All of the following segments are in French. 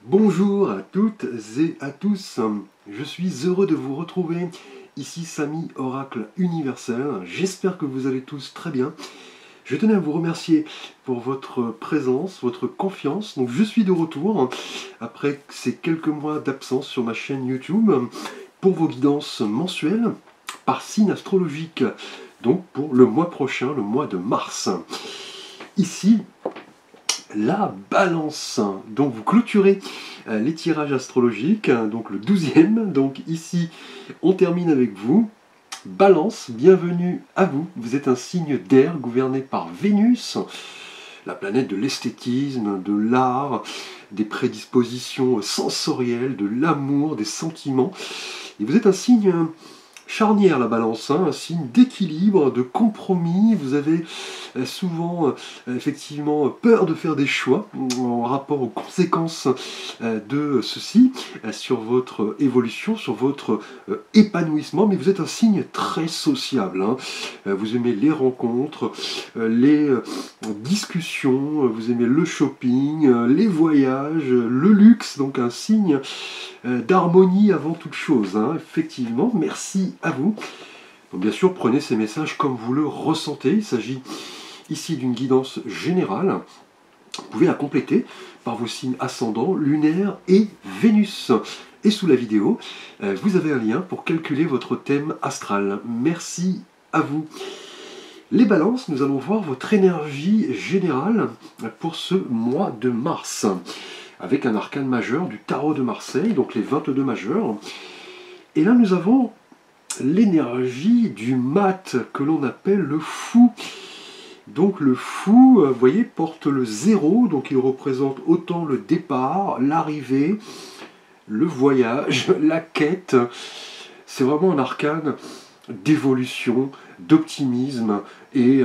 Bonjour à toutes et à tous, je suis heureux de vous retrouver, ici Samy Oracle Universel, j'espère que vous allez tous très bien. Je tenais à vous remercier pour votre présence, votre confiance. Donc je suis de retour après ces quelques mois d'absence sur ma chaîne YouTube pour vos guidances mensuelles par signe astrologique, donc pour le mois prochain, le mois de mars. Ici, la balance. Donc vous clôturez les tirages astrologiques, donc le 12e. Donc ici, on termine avec vous. Balance, bienvenue à vous. Vous êtes un signe d'air gouverné par Vénus, la planète de l'esthétisme, de l'art, des prédispositions sensorielles, de l'amour, des sentiments. Et vous êtes un signe charnière, la balance, un signe d'équilibre, de compromis. Vous avez souvent effectivement peur de faire des choix en rapport aux conséquences de ceci sur votre évolution, sur votre épanouissement, mais vous êtes un signe très sociable. Vous aimez les rencontres, les discussions, vous aimez le shopping, les voyages, le luxe, donc un signe d'harmonie avant toute chose. Effectivement, merci à vous. Donc, bien sûr, prenez ces messages comme vous le ressentez. Il s'agit ici d'une guidance générale. Vous pouvez la compléter par vos signes ascendants, lunaire et Vénus. Et sous la vidéo, vous avez un lien pour calculer votre thème astral. Merci à vous. Les balances, nous allons voir votre énergie générale pour ce mois de mars, avec un arcane majeur du tarot de Marseille, donc les 22 majeurs. Et là, nous avons l'énergie du mat, que l'on appelle le fou. Donc le fou, vous voyez, porte le 0, donc il représente autant le départ, l'arrivée, le voyage, la quête. C'est vraiment un arcane d'évolution, d'optimisme et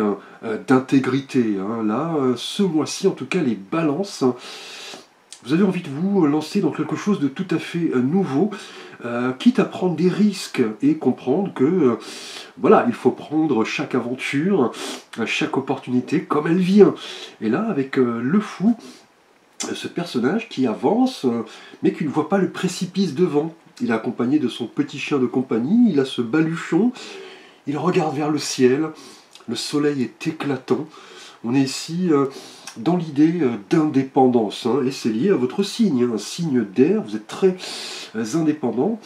d'intégrité. Là, ce mois-ci, en tout cas, les balances, vous avez envie de vous lancer dans quelque chose de tout à fait nouveau, quitte à prendre des risques et comprendre que voilà, il faut prendre chaque aventure, chaque opportunité comme elle vient. Et là, avec le fou, ce personnage qui avance, mais qui ne voit pas le précipice devant. Il est accompagné de son petit chien de compagnie, il a ce baluchon, il regarde vers le ciel, le soleil est éclatant. On est ici dans l'idée d'indépendance, et c'est lié à votre signe, un signe d'air, vous êtes très indépendant,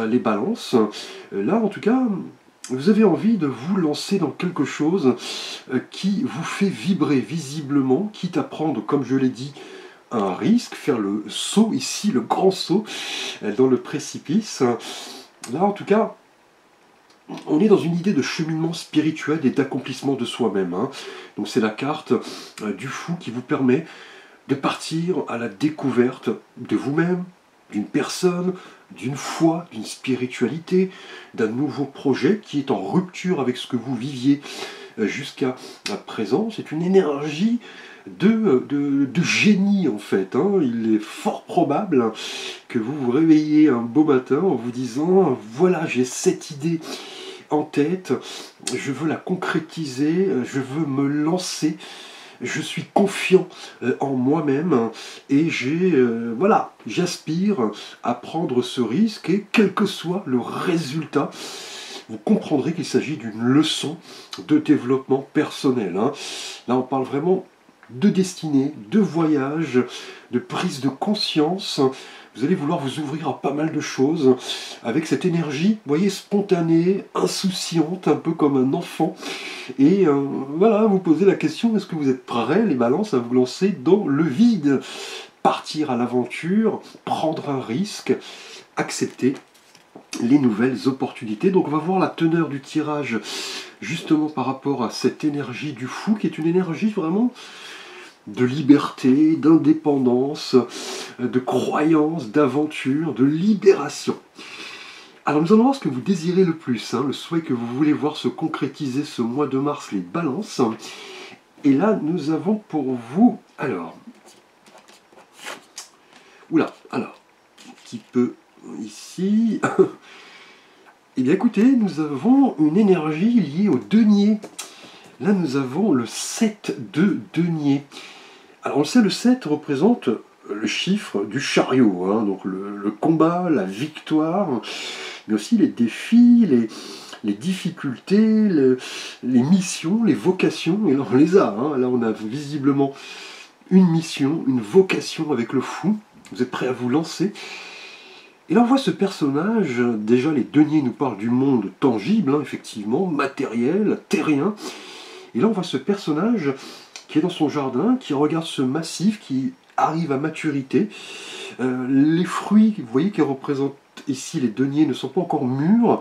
les balances. Là, en tout cas, vous avez envie de vous lancer dans quelque chose qui vous fait vibrer visiblement, quitte à prendre, comme je l'ai dit, un risque, faire le saut ici, le grand saut dans le précipice. Là, en tout cas, on est dans une idée de cheminement spirituel et d'accomplissement de soi-même. Donc c'est la carte du fou qui vous permet de partir à la découverte de vous-même, d'une personne, d'une foi, d'une spiritualité, d'un nouveau projet qui est en rupture avec ce que vous viviez jusqu'à présent. C'est une énergie de génie en fait. Il est fort probable que vous vous réveillez un beau matin en vous disant « Voilà, j'ai cette idée en tête, je veux la concrétiser, je veux me lancer, je suis confiant en moi-même et voilà, j'aspire à prendre ce risque et quel que soit le résultat, vous comprendrez qu'il s'agit d'une leçon de développement personnel. Là, on parle vraiment de destinée, de voyage, de prise de conscience. Vous allez vouloir vous ouvrir à pas mal de choses avec cette énergie, vous voyez, spontanée, insouciante, un peu comme un enfant. Et voilà, vous posez la question, est-ce que vous êtes prêts, les balances, à vous lancer dans le vide? Partir à l'aventure, prendre un risque, accepter les nouvelles opportunités. Donc on va voir la teneur du tirage justement par rapport à cette énergie du fou, qui est une énergie vraiment de liberté, d'indépendance, de croyance, d'aventure, de libération. Alors nous allons voir ce que vous désirez le plus, le souhait que vous voulez voir se concrétiser ce mois de mars, les balances. Et là, nous avons pour vous, alors, un petit peu ici. Eh bien écoutez, nous avons une énergie liée au denier. Là, nous avons le 7 de denier. Alors on le sait, le 7 représente le chiffre du chariot, hein, donc le combat, la victoire, mais aussi les défis, les difficultés, les missions, les vocations, et là on les a, hein. Là on a visiblement une mission, une vocation avec le fou, vous êtes prêts à vous lancer. Et là on voit ce personnage, déjà les deniers nous parlent du monde tangible, hein, effectivement, matériel, terrien, et là on voit ce personnage qui est dans son jardin, qui regarde ce massif qui arrive à maturité. Les fruits, vous voyez, qui représentent ici les deniers ne sont pas encore mûrs.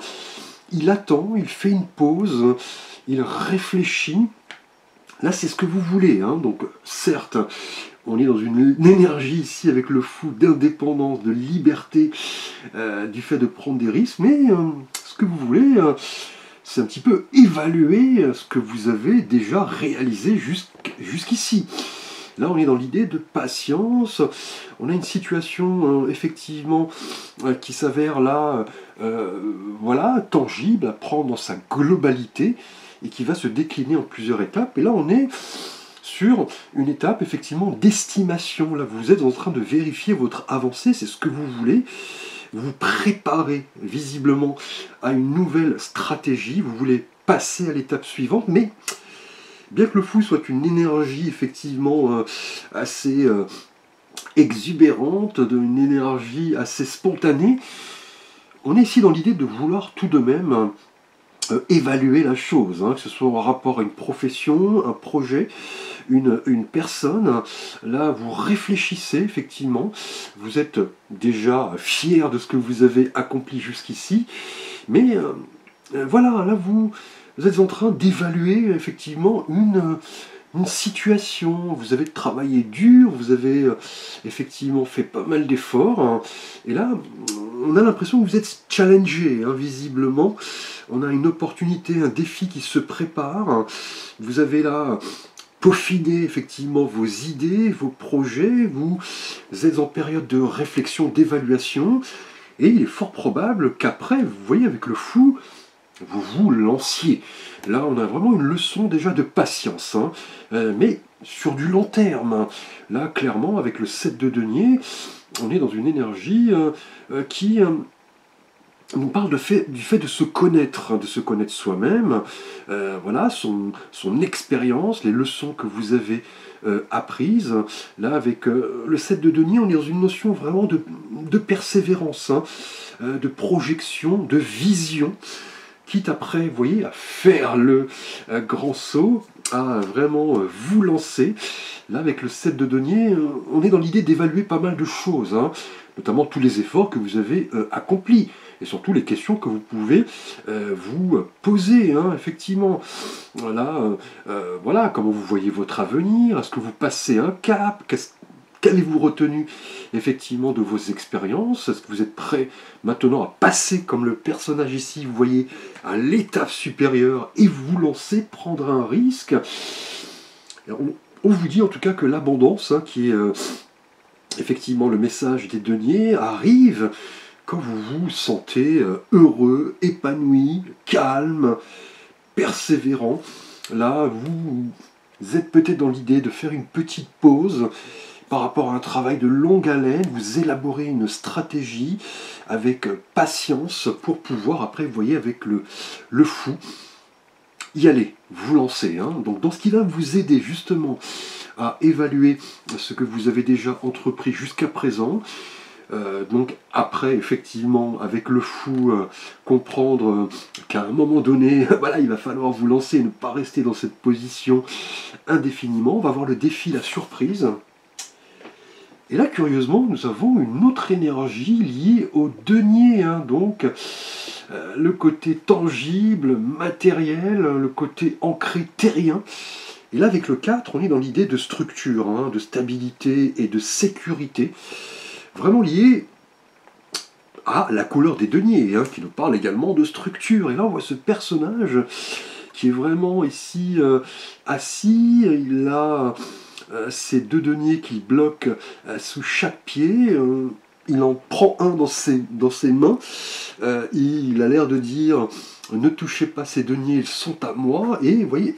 Il attend, il fait une pause, il réfléchit. Là, c'est ce que vous voulez, hein. Donc, certes, on est dans une énergie ici avec le fou d'indépendance, de liberté, du fait de prendre des risques, mais ce que vous voulez, c'est un petit peu évaluer ce que vous avez déjà réalisé jusqu'ici. Là, on est dans l'idée de patience. On a une situation, effectivement, qui s'avère là, voilà, tangible, à prendre dans sa globalité, et qui va se décliner en plusieurs étapes. Et là, on est sur une étape, effectivement, d'estimation. Là, vous êtes en train de vérifier votre avancée, c'est ce que vous voulez. Vous préparez, visiblement, à une nouvelle stratégie. Vous voulez passer à l'étape suivante, mais bien que le fou soit une énergie effectivement assez exubérante, une énergie assez spontanée, on est ici dans l'idée de vouloir tout de même évaluer la chose, hein, que ce soit en rapport à une profession, un projet, une personne. Là, vous réfléchissez effectivement, vous êtes déjà fier de ce que vous avez accompli jusqu'ici, mais voilà, là vous êtes en train d'évaluer effectivement une situation. Vous avez travaillé dur, vous avez effectivement fait pas mal d'efforts, hein, et là on a l'impression que vous êtes challengé, hein, visiblement. On a une opportunité, un défi qui se prépare, hein. Vous avez là peaufiné effectivement vos idées, vos projets, vous êtes en période de réflexion, d'évaluation, et il est fort probable qu'après, vous voyez, avec le fou, vous vous lanciez. Là, on a vraiment une leçon déjà de patience, hein, mais sur du long terme, hein. Là, clairement, avec le 7 de denier, on est dans une énergie qui nous parle du fait de se connaître, hein, de se connaître soi-même, voilà, son expérience, les leçons que vous avez apprises. Là, avec le 7 de denier, on est dans une notion vraiment de persévérance, hein, de projection, de vision, quitte après, vous voyez, à faire le grand saut, à vraiment vous lancer. Là, avec le 7 de denier, on est dans l'idée d'évaluer pas mal de choses, hein, notamment tous les efforts que vous avez accomplis, et surtout les questions que vous pouvez vous poser, hein, effectivement. Voilà, voilà, comment vous voyez votre avenir, est-ce que vous passez un cap, qu'avez-vous retenu effectivement de vos expériences? Est-ce que vous êtes prêt maintenant à passer, comme le personnage ici, vous voyez, à l'étape supérieure et vous lancer, prendre un risque? On vous dit en tout cas que l'abondance, hein, qui est effectivement le message des deniers, arrive quand vous vous sentez heureux, épanoui, calme, persévérant. Là, vous êtes peut-être dans l'idée de faire une petite pause par rapport à un travail de longue haleine, vous élaborez une stratégie avec patience pour pouvoir, après, vous voyez, avec le fou, y aller, vous lancer, hein. Donc, dans ce qui va vous aider justement à évaluer ce que vous avez déjà entrepris jusqu'à présent, donc après, effectivement, avec le fou, comprendre qu'à un moment donné, voilà, il va falloir vous lancer et ne pas rester dans cette position indéfiniment. On va voir le défi, la surprise. Et là, curieusement, nous avons une autre énergie liée au denier, hein, donc le côté tangible, matériel, le côté ancré terrien. Et là, avec le 4, on est dans l'idée de structure, hein, de stabilité et de sécurité, vraiment lié à la couleur des deniers, hein, qui nous parle également de structure. Et là, on voit ce personnage qui est vraiment ici assis, il a ces deux deniers qui bloquent sous chaque pied, il en prend un dans ses mains, il a l'air de dire « Ne touchez pas ces deniers, ils sont à moi », et vous voyez,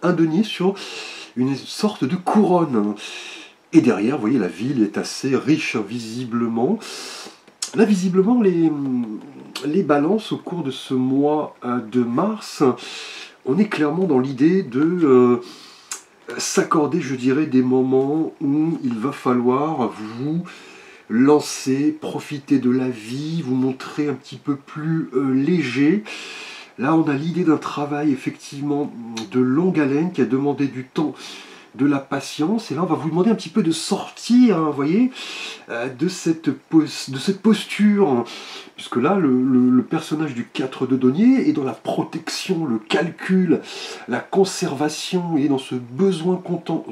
un denier sur une sorte de couronne. Et derrière, vous voyez, la ville est assez riche, hein, visiblement. Là, visiblement, les balances au cours de ce mois de mars, on est clairement dans l'idée de s'accorder, je dirais, des moments où il va falloir vous lancer, profiter de la vie, vous montrer un petit peu plus léger. Là, on a l'idée d'un travail effectivement de longue haleine qui a demandé du temps, de la patience. Et là, on va vous demander un petit peu de sortir, hein, vous voyez, de cette posture. Hein, puisque là, le personnage du 4 de denier est dans la protection, le calcul, la conservation, il est dans ce besoin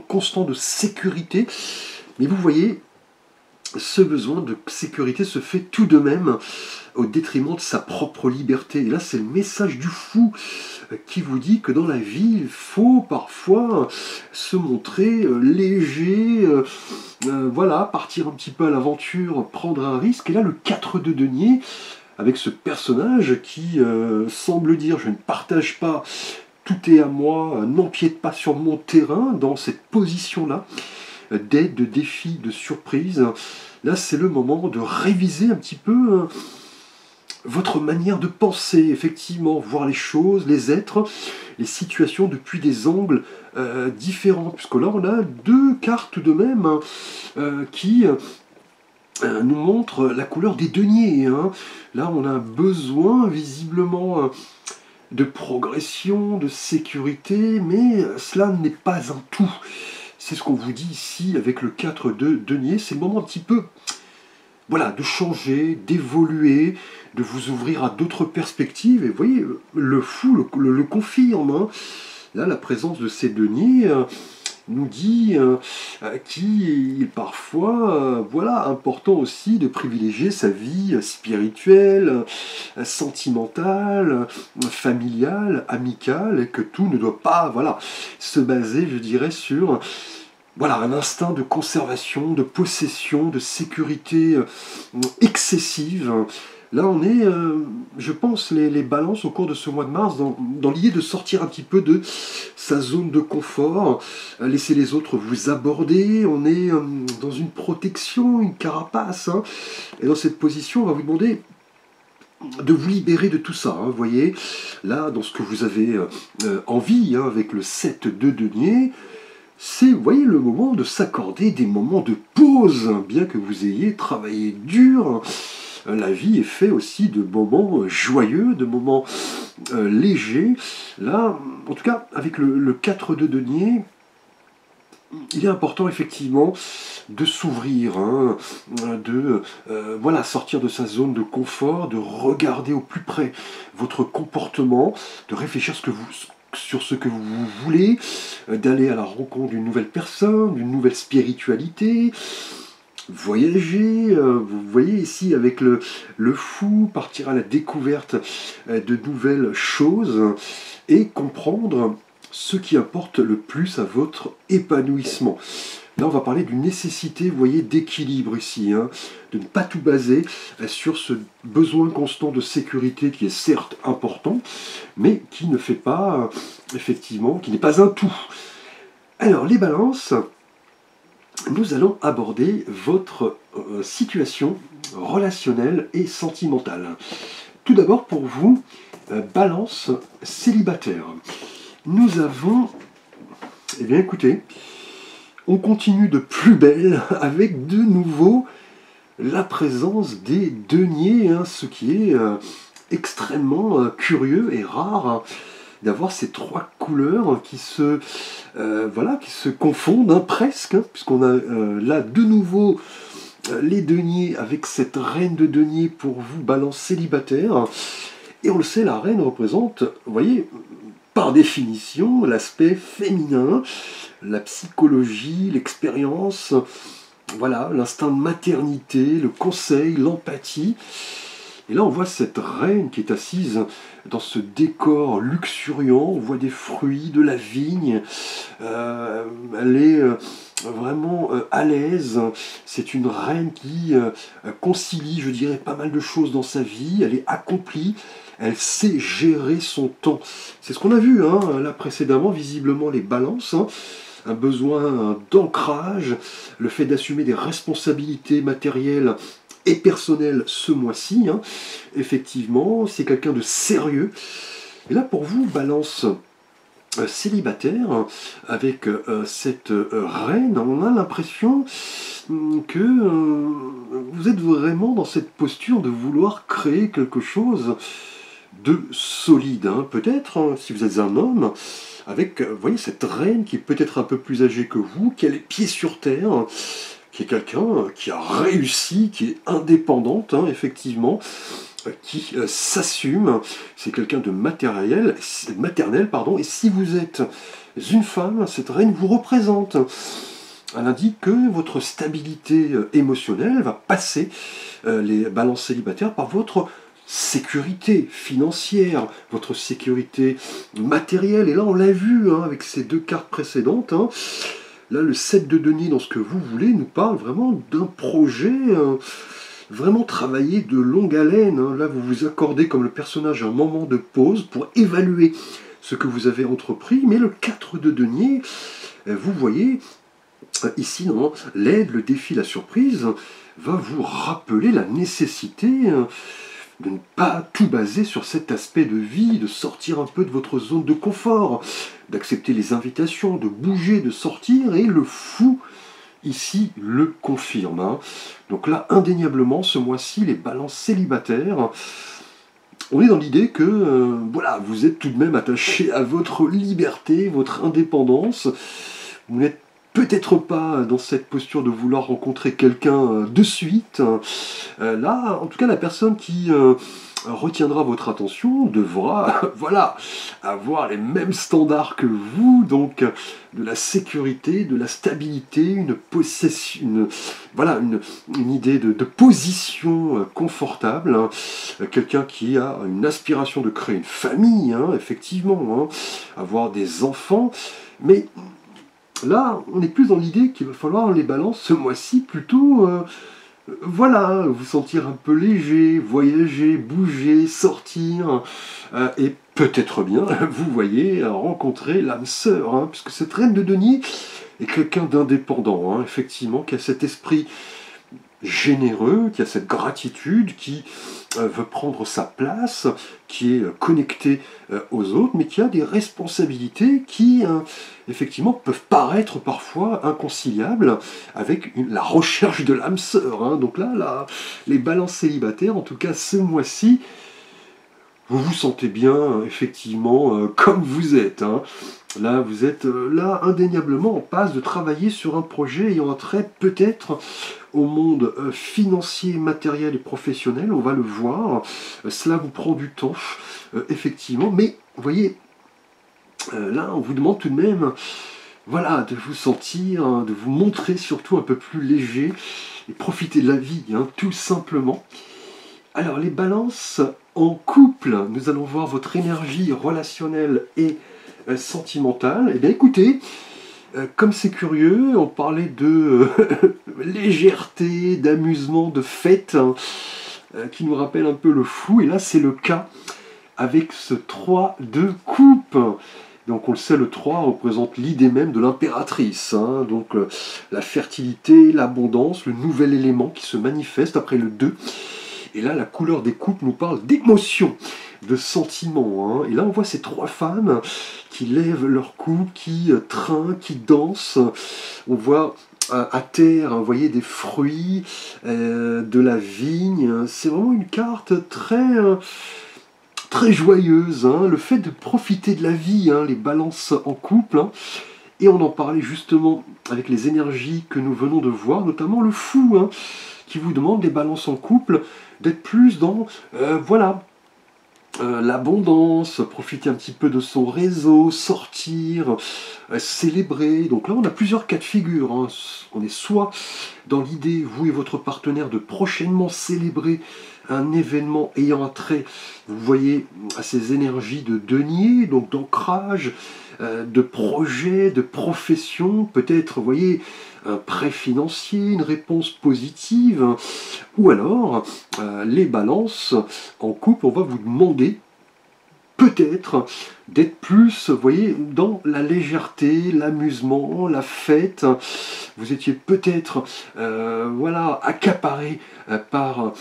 constant de sécurité. Mais vous voyez, ce besoin de sécurité se fait tout de même au détriment de sa propre liberté. Et là, c'est le message du fou qui vous dit que dans la vie, il faut parfois se montrer léger, voilà, partir un petit peu à l'aventure, prendre un risque. Et là, le 4 de denier, avec ce personnage qui semble dire « je ne partage pas, tout est à moi, n'empiète pas sur mon terrain » dans cette position-là, d'aide, de défi, de surprise. Là, c'est le moment de réviser un petit peu votre manière de penser, effectivement, voir les choses, les êtres, les situations depuis des angles différents. Puisque là, on a deux cartes de même qui nous montrent la couleur des deniers. Hein. Là, on a un besoin, visiblement, de progression, de sécurité, mais cela n'est pas un tout. C'est ce qu'on vous dit ici avec le 4 de denier. C'est le moment un petit peu, voilà, de changer, d'évoluer, de vous ouvrir à d'autres perspectives. Et vous voyez, le fou le confirme. Hein. Là, la présence de ces deniers nous dit qu'il est parfois voilà, important aussi de privilégier sa vie spirituelle, sentimentale, familiale, amicale, et que tout ne doit pas voilà, se baser, je dirais, sur voilà, un instinct de conservation, de possession, de sécurité excessive. Là, on est, je pense, les balances au cours de ce mois de mars, dans l'idée de sortir un petit peu de sa zone de confort, laisser les autres vous aborder. On est dans une protection, une carapace. Hein, et dans cette position, on va vous demander de vous libérer de tout ça. Hein, vous voyez, là, dans ce que vous avez envie, hein, avec le 7 de denier, c'est, vous voyez, le moment de s'accorder des moments de pause, bien que vous ayez travaillé dur. La vie est faite aussi de moments joyeux, de moments légers. Là, en tout cas, avec le 4 de denier, il est important effectivement de s'ouvrir, hein, de voilà, sortir de sa zone de confort, de regarder au plus près votre comportement, de réfléchir sur ce que vous voulez, d'aller à la rencontre d'une nouvelle personne, d'une nouvelle spiritualité, voyager, vous voyez ici avec le fou, partir à la découverte de nouvelles choses et comprendre ce qui importe le plus à votre épanouissement. Là, on va parler d'une nécessité, vous voyez, d'équilibre ici, hein, de ne pas tout baser sur ce besoin constant de sécurité qui est certes important, mais qui ne fait pas, effectivement, qui n'est pas un tout. Alors, les balances, nous allons aborder votre situation relationnelle et sentimentale. Tout d'abord, pour vous, balance célibataire. Nous avons, eh bien écoutez, on continue de plus belle avec de nouveau la présence des deniers, hein, ce qui est extrêmement curieux et rare, hein, d'avoir ces trois couleurs qui se, voilà, qui se confondent hein, presque, hein, puisqu'on a là de nouveau les deniers avec cette reine de deniers pour vous, balance célibataire. Et on le sait, la reine représente, vous voyez, par définition, l'aspect féminin, la psychologie, l'expérience, voilà, l'instinct de maternité, le conseil, l'empathie. Et là, on voit cette reine qui est assise dans ce décor luxuriant. On voit des fruits, de la vigne. Elle est vraiment à l'aise. C'est une reine qui concilie, je dirais, pas mal de choses dans sa vie. Elle est accomplie. Elle sait gérer son temps. C'est ce qu'on a vu hein, là précédemment, visiblement les balances. Hein. un besoin d'ancrage, le fait d'assumer des responsabilités matérielles et personnelles ce mois-ci. Hein. Effectivement, c'est quelqu'un de sérieux. Et là, pour vous, Balance célibataire, avec cette reine, on a l'impression que vous êtes vraiment dans cette posture de vouloir créer quelque chose de solide, hein. Peut-être, hein, si vous êtes un homme, avec, vous voyez, cette reine qui est peut-être un peu plus âgée que vous, qui a les pieds sur terre, qui est quelqu'un qui a réussi, qui est indépendante, hein, effectivement, qui s'assume, c'est quelqu'un de maternel, pardon, et si vous êtes une femme, cette reine vous représente. Elle indique que votre stabilité émotionnelle va passer, les balances célibataires, par votre sécurité financière, votre sécurité matérielle. Et là, on l'a vu hein, avec ces deux cartes précédentes. Hein. Là, le 7 de denier, dans ce que vous voulez, nous parle vraiment d'un projet vraiment travaillé de longue haleine. Hein. Là, vous vous accordez comme le personnage un moment de pause pour évaluer ce que vous avez entrepris. Mais le 4 de denier, vous voyez, ici, non, l'aide, le défi, la surprise, va vous rappeler la nécessité de ne pas tout baser sur cet aspect de vie, de sortir un peu de votre zone de confort, d'accepter les invitations, de bouger, de sortir, et le fou, ici, le confirme. Hein. Donc là, indéniablement, ce mois-ci, les balances célibataires, on est dans l'idée que, voilà, vous êtes tout de même attaché à votre liberté, votre indépendance, vous n'êtes peut-être pas dans cette posture de vouloir rencontrer quelqu'un de suite. Là, en tout cas, la personne qui retiendra votre attention devra voilà, avoir les mêmes standards que vous, donc de la sécurité, de la stabilité, une possession, voilà, une idée de position confortable. Hein. Quelqu'un qui a une aspiration de créer une famille, hein, effectivement, hein, avoir des enfants, mais là, on est plus dans l'idée qu'il va falloir les balances ce mois-ci plutôt, voilà, vous sentir un peu léger, voyager, bouger, sortir, et peut-être bien, vous voyez, rencontrer l'âme sœur, hein, puisque cette reine de denier est quelqu'un d'indépendant, hein, effectivement, qui a cet esprit généreux, qui a cette gratitude, qui veut prendre sa place, qui est connecté aux autres, mais qui a des responsabilités qui, effectivement, peuvent paraître parfois inconciliables avec la recherche de l'âme sœur. Hein. Donc là, les balances célibataires, en tout cas ce mois-ci, vous vous sentez bien, effectivement, comme vous êtes. Hein. Là, vous êtes là indéniablement en passe de travailler sur un projet ayant un trait peut-être au monde financier, matériel et professionnel. On va le voir. Cela vous prend du temps, effectivement. Mais, vous voyez, là, on vous demande tout de même, voilà, de vous sentir, hein, de vous montrer surtout un peu plus léger et profiter de la vie, hein, tout simplement. Alors, les balances en couple, nous allons voir votre énergie relationnelle et sentimentale. Eh bien, écoutez, comme c'est curieux, on parlait de légèreté, d'amusement, de fête, hein, qui nous rappelle un peu le fou. Et là, c'est le cas avec ce 3 de coupe. Donc on le sait, le 3 représente l'idée même de l'impératrice. Hein, donc la fertilité, l'abondance, le nouvel élément qui se manifeste après le 2. Et là, la couleur des coupes nous parle d'émotion, de sentiments. Hein. Et là, on voit ces trois femmes qui lèvent leur coupe, qui trinquent, qui dansent. On voit à terre, vous voyez, des fruits, de la vigne. C'est vraiment une carte très joyeuse. Hein. Le fait de profiter de la vie, hein, les balances en couple. Hein. Et on en parlait justement avec les énergies que nous venons de voir, notamment le fou, hein, qui vous demande des balances en couple, d'être plus dans, voilà, l'abondance, profiter un petit peu de son réseau, sortir, célébrer. Donc là, on a plusieurs cas de figure. Hein. On est soit dans l'idée, vous et votre partenaire, de prochainement célébrer un événement ayant un trait, vous voyez, à ces énergies de denier, donc d'ancrage, de projet, de profession, peut-être, vous voyez, un prêt financier, une réponse positive, ou alors, les balances en couple, on va vous demander peut-être d'être plus, vous voyez, dans la légèreté, l'amusement, la fête. Vous étiez peut-être, voilà, accaparé par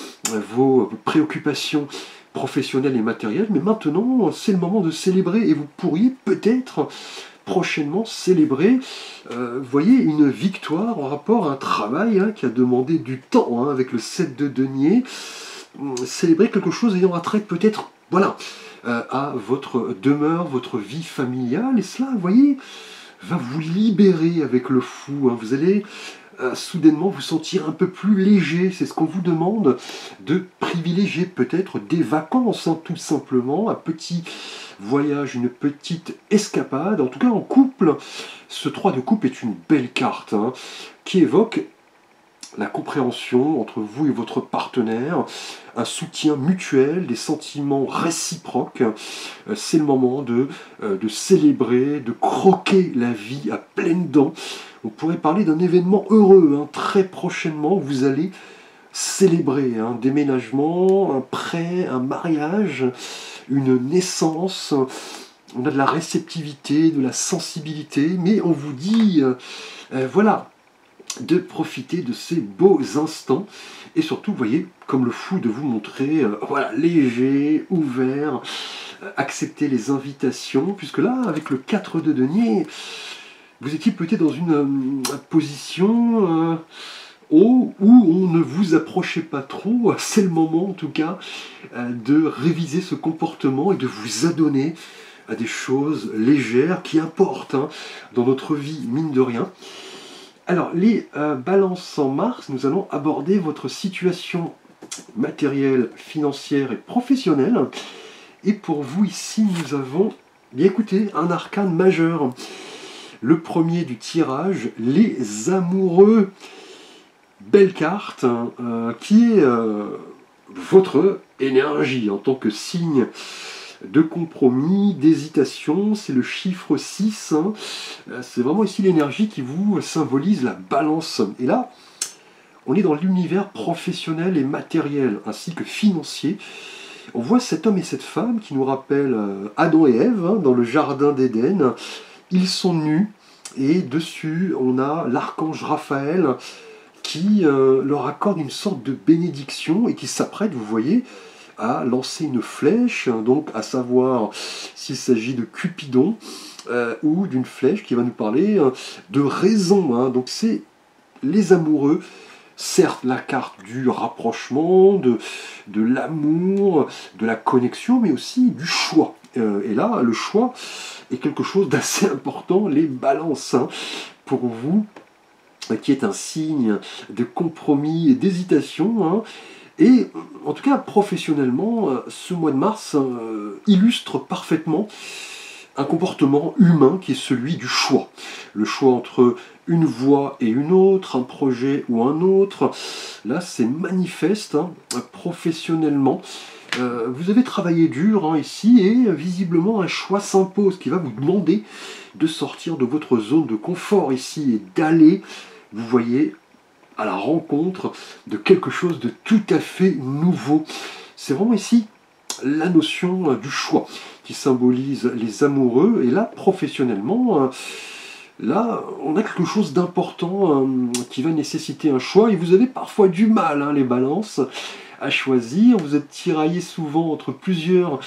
vos préoccupations professionnelles et matérielles, mais maintenant, c'est le moment de célébrer et vous pourriez peut-être prochainement célébrer, vous voyez, une victoire en rapport à un travail qui a demandé du temps, avec le 7 de denier, célébrer quelque chose ayant attrait peut-être, voilà, à votre demeure, votre vie familiale, et cela, vous voyez, va vous libérer avec le fou. Vous allez soudainement vous sentir un peu plus léger. C'est ce qu'on vous demande, de privilégier peut-être des vacances, tout simplement, un petit voyage, une petite escapade. En tout cas, en couple, ce 3 de coupe est une belle carte qui évoque la compréhension entre vous et votre partenaire, un soutien mutuel, des sentiments réciproques. C'est le moment de célébrer, de croquer la vie à pleines dents. On pourrait parler d'un événement heureux. Très prochainement, vous allez célébrer un déménagement, un prêt, un mariage, une naissance. On a de la réceptivité, de la sensibilité, mais on vous dit, voilà, de profiter de ces beaux instants et surtout, vous voyez, comme le fou, de vous montrer voilà, léger, ouvert, accepter les invitations, puisque là, avec le 4 de denier, vous étiez peut-être dans une position où on ne vous approchez pas trop. C'est le moment, en tout cas, de réviser ce comportement et de vous adonner à des choses légères qui importent dans notre vie, mine de rien. Alors, les balances en mars, nous allons aborder votre situation matérielle, financière et professionnelle. Et pour vous, ici, nous avons, bien écoutez, un arcane majeur. Le premier du tirage, les amoureux. Belle carte, qui est votre énergie en tant que signe de compromis, d'hésitation. C'est le chiffre 6. C'est vraiment ici l'énergie qui vous symbolise la balance. Et là, on est dans l'univers professionnel et matériel, ainsi que financier. On voit cet homme et cette femme qui nous rappellent Adam et Ève dans le jardin d'Éden. Ils sont nus et dessus, on a l'archange Raphaël qui leur accorde une sorte de bénédiction et qui s'apprête, vous voyez, à lancer une flèche, donc à savoir s'il s'agit de Cupidon ou d'une flèche qui va nous parler de raison. Donc c'est les amoureux, certes la carte du rapprochement, de l'amour, de la connexion, mais aussi du choix. Et là, le choix est quelque chose d'assez important, les balances, pour vous, qui est un signe de compromis et d'hésitation. Et en tout cas, professionnellement, ce mois de mars illustre parfaitement un comportement humain qui est celui du choix. Le choix entre une voie et une autre, un projet ou un autre. Là, c'est manifeste professionnellement. Vous avez travaillé dur ici et visiblement un choix s'impose qui va vous demander de sortir de votre zone de confort ici et d'aller, vous voyez, à la rencontre de quelque chose de tout à fait nouveau. C'est vraiment ici la notion du choix qui symbolise les amoureux. Et là, professionnellement, là, on a quelque chose d'important qui va nécessiter un choix. Et vous avez parfois du mal, les balances, à choisir. Vous êtes tiraillé souvent entre plusieurs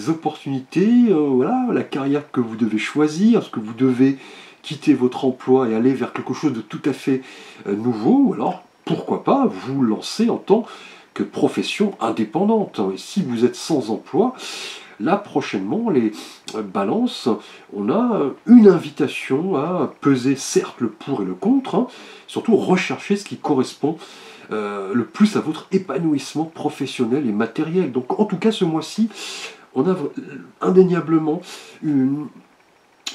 opportunités. Voilà, la carrière que vous devez choisir, ce que vous devez quitter votre emploi et aller vers quelque chose de tout à fait nouveau, ou alors, pourquoi pas, vous lancer en tant que profession indépendante. Et si vous êtes sans emploi, là, prochainement, les balances, on a une invitation à peser, certes, le pour et le contre, surtout rechercher ce qui correspond le plus à votre épanouissement professionnel et matériel. Donc, en tout cas, ce mois-ci, on a indéniablement une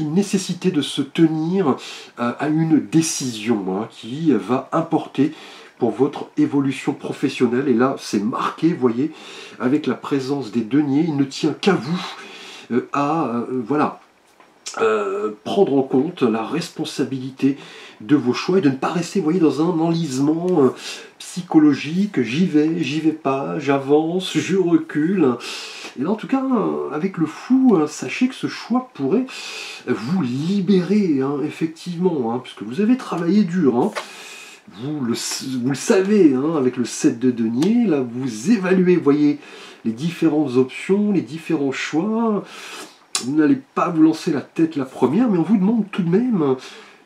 nécessité de se tenir à une décision qui va importer pour votre évolution professionnelle. Et là, c'est marqué, vous voyez, avec la présence des deniers. Il ne tient qu'à vous voilà, prendre en compte la responsabilité de vos choix et de ne pas rester, vous voyez, dans un enlisement psychologique. J'y vais pas, j'avance, je recule. Et là, en tout cas, avec le fou, sachez que ce choix pourrait vous libérer, hein, effectivement, hein, puisque vous avez travaillé dur. Hein. Vous le savez, hein, avec le 7 de denier, là, vous évaluez, voyez, les différentes options, les différents choix. Vous n'allez pas vous lancer la tête la première, mais on vous demande tout de même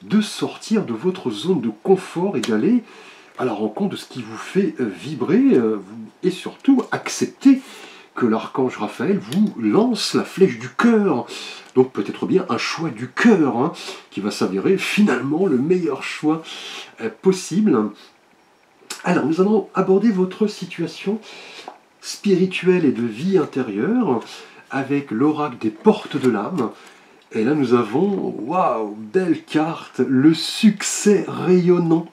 de sortir de votre zone de confort et d'aller à la rencontre de ce qui vous fait vibrer, et surtout accepter que l'archange Raphaël vous lance la flèche du cœur. Donc peut-être bien un choix du cœur, hein, qui va s'avérer finalement le meilleur choix possible. Alors nous allons aborder votre situation spirituelle et de vie intérieure avec l'oracle des portes de l'âme. Et là nous avons, waouh, belle carte, le succès rayonnant.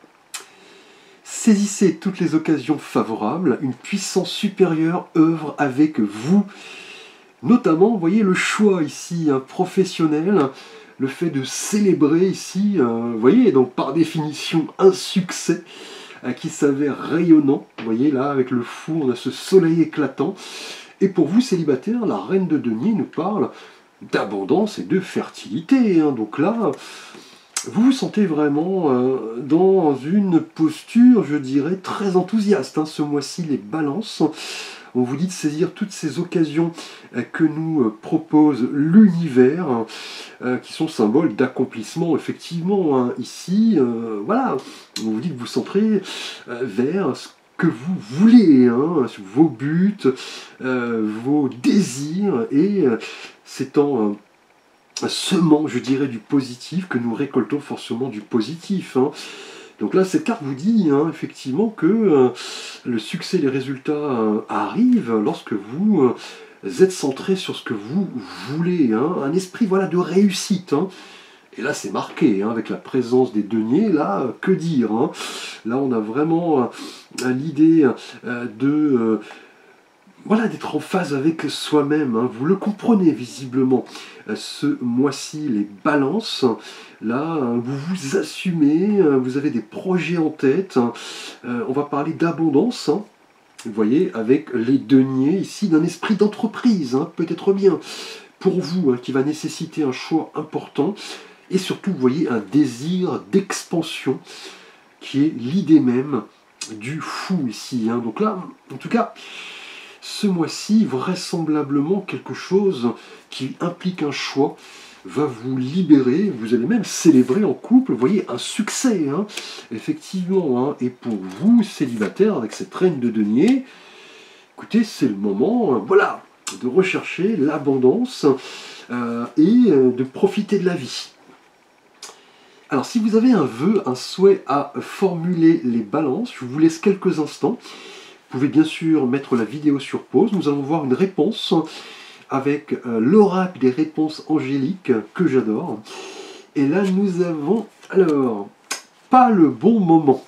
Saisissez toutes les occasions favorables, une puissance supérieure œuvre avec vous. Notamment, vous voyez le choix ici, professionnel, le fait de célébrer ici, vous voyez, donc par définition, un succès qui s'avère rayonnant. Vous voyez là, avec le fou, on a ce soleil éclatant. Et pour vous, célibataires, la reine de denier nous parle d'abondance et de fertilité. Hein. Donc là, vous vous sentez vraiment dans une posture, je dirais, très enthousiaste. Hein. Ce mois-ci, les balances, on vous dit de saisir toutes ces occasions que nous propose l'univers, qui sont symboles d'accomplissement, effectivement. Hein. Ici, voilà, on vous dit de vous centrer vers ce que vous voulez, hein, vos buts, vos désirs, et c'est en semant, je dirais, du positif que nous récoltons forcément du positif. Hein. Donc là, cette carte vous dit effectivement que le succès et les résultats arrivent lorsque vous êtes centré sur ce que vous voulez. Hein. Un esprit, voilà, de réussite. Hein. Et là, c'est marqué, hein, avec la présence des deniers, là, que dire, hein. Là, on a vraiment l'idée de... voilà, d'être en phase avec soi-même, hein. Vous le comprenez visiblement. Ce mois-ci, les balances, là, vous vous assumez, vous avez des projets en tête. On va parler d'abondance, hein. Vous voyez, avec les deniers ici, d'un esprit d'entreprise, hein, peut-être bien pour vous, hein, qui va nécessiter un choix important. Et surtout, vous voyez, un désir d'expansion, qui est l'idée même du fou ici. Hein. Donc là, en tout cas... ce mois-ci, vraisemblablement, quelque chose qui implique un choix va vous libérer. Vous allez même célébrer en couple, vous voyez, un succès, hein, effectivement. Hein. Et pour vous, célibataires, avec cette reine de denier, écoutez, c'est le moment, voilà, de rechercher l'abondance et de profiter de la vie. Alors, si vous avez un vœu, un souhait à formuler les balances, je vous laisse quelques instants. Vous pouvez bien sûr mettre la vidéo sur pause. Nous allons voir une réponse avec l'oracle des réponses angéliques que j'adore. Et là, nous avons, alors, pas le bon moment.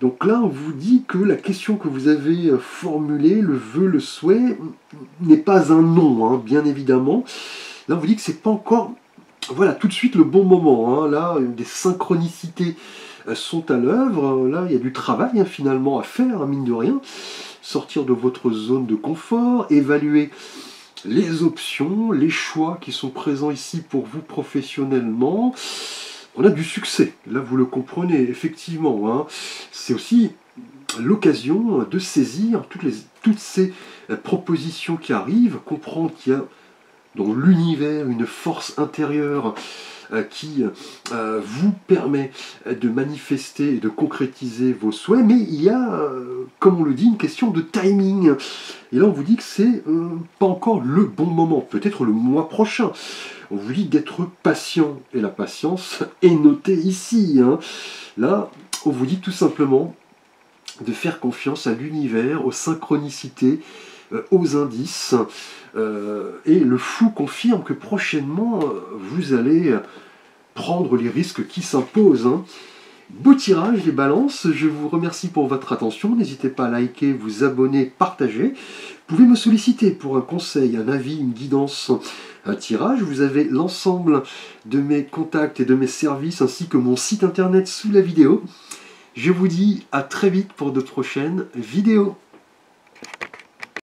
Donc là, on vous dit que la question que vous avez formulée, le vœu, le souhait, n'est pas un non, hein, bien évidemment. Là, on vous dit que c'est pas encore, voilà, tout de suite le bon moment. Hein. Là, des synchronicités sont à l'œuvre. Là, il y a du travail finalement à faire, hein, mine de rien. Sortir de votre zone de confort, évaluer les options, les choix qui sont présents ici pour vous professionnellement. On a du succès, là vous le comprenez, effectivement. Hein. C'est aussi l'occasion de saisir toutes ces propositions qui arrivent, comprendre qu'il y a dans l'univers une force intérieure qui vous permet de manifester et de concrétiser vos souhaits, mais il y a, comme on le dit, une question de timing. Et là, on vous dit que c'est pas encore le bon moment, peut-être le mois prochain. On vous dit d'être patient, et la patience est notée ici. Hein. Là, on vous dit tout simplement de faire confiance à l'univers, aux synchronicités, aux indices, et le fou confirme que prochainement vous allez prendre les risques qui s'imposent. Hein. Beau tirage les balances, je vous remercie pour votre attention, n'hésitez pas à liker, vous abonner, partager. Vous pouvez me solliciter pour un conseil, un avis, une guidance, un tirage. Vous avez l'ensemble de mes contacts et de mes services ainsi que mon site internet sous la vidéo. Je vous dis à très vite pour de prochaines vidéos.